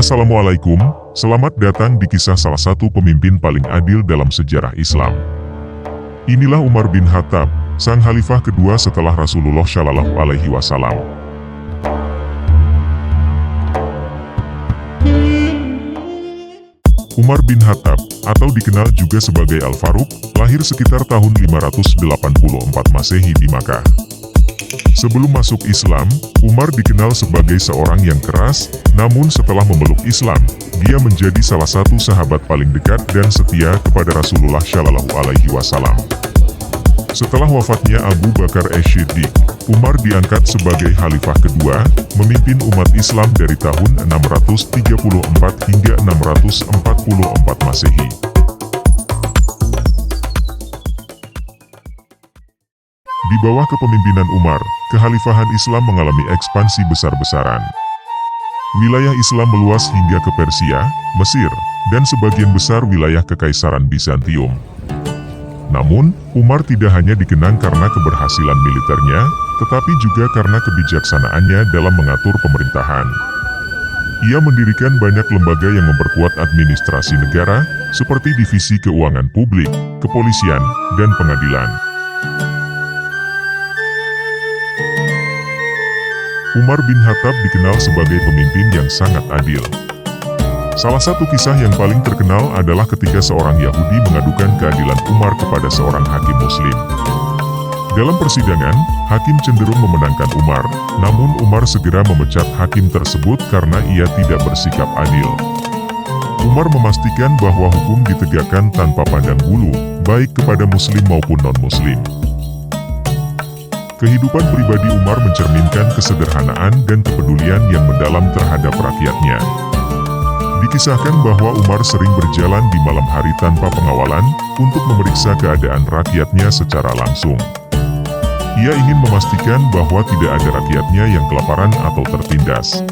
Assalamualaikum, selamat datang di kisah salah satu pemimpin paling adil dalam sejarah Islam. Inilah Umar bin Khattab, sang khalifah kedua setelah Rasulullah Shallallahu Alaihi Wasallam. Umar bin Khattab, atau dikenal juga sebagai Al-Faruq, lahir sekitar tahun 584 Masehi di Makkah. Sebelum masuk Islam, Umar dikenal sebagai seorang yang keras, namun setelah memeluk Islam, dia menjadi salah satu sahabat paling dekat dan setia kepada Rasulullah Shallallahu Alaihi Wasallam. Setelah wafatnya Abu Bakar Ash-Shiddiq, Umar diangkat sebagai khalifah kedua, memimpin umat Islam dari tahun 634 hingga 644 Masehi. Di bawah kepemimpinan Umar, kekhalifahan Islam mengalami ekspansi besar-besaran. Wilayah Islam meluas hingga ke Persia, Mesir, dan sebagian besar wilayah Kekaisaran Bizantium. Namun, Umar tidak hanya dikenang karena keberhasilan militernya, tetapi juga karena kebijaksanaannya dalam mengatur pemerintahan. Ia mendirikan banyak lembaga yang memperkuat administrasi negara, seperti divisi keuangan publik, kepolisian, dan pengadilan. Umar bin Khattab dikenal sebagai pemimpin yang sangat adil. Salah satu kisah yang paling terkenal adalah ketika seorang Yahudi mengadukan keadilan Umar kepada seorang hakim Muslim. Dalam persidangan, hakim cenderung memenangkan Umar, namun Umar segera memecat hakim tersebut karena ia tidak bersikap adil. Umar memastikan bahwa hukum ditegakkan tanpa pandang bulu, baik kepada Muslim maupun non-Muslim. Kehidupan pribadi Umar mencerminkan kesederhanaan dan kepedulian yang mendalam terhadap rakyatnya. Dikisahkan bahwa Umar sering berjalan di malam hari tanpa pengawalan, untuk memeriksa keadaan rakyatnya secara langsung. Ia ingin memastikan bahwa tidak ada rakyatnya yang kelaparan atau tertindas.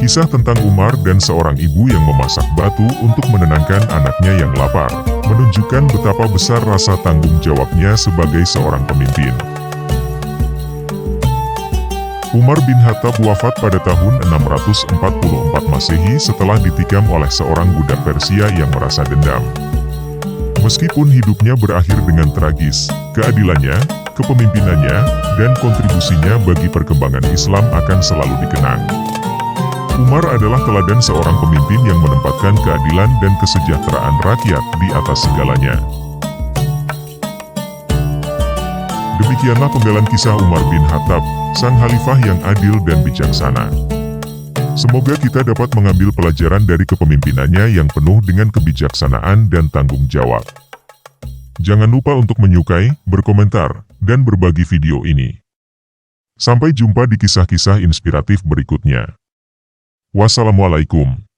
Kisah tentang Umar dan seorang ibu yang memasak batu untuk menenangkan anaknya yang lapar, menunjukkan betapa besar rasa tanggung jawabnya sebagai seorang pemimpin. Umar bin Khattab wafat pada tahun 644 Masehi setelah ditikam oleh seorang budak Persia yang merasa dendam. Meskipun hidupnya berakhir dengan tragis, keadilannya, kepemimpinannya, dan kontribusinya bagi perkembangan Islam akan selalu dikenang. Umar adalah teladan seorang pemimpin yang menempatkan keadilan dan kesejahteraan rakyat di atas segalanya. Demikianlah penggalan kisah Umar bin Khattab, sang khalifah yang adil dan bijaksana. Semoga kita dapat mengambil pelajaran dari kepemimpinannya yang penuh dengan kebijaksanaan dan tanggung jawab. Jangan lupa untuk menyukai, berkomentar, dan berbagi video ini. Sampai jumpa di kisah-kisah inspiratif berikutnya. Wassalamualaikum.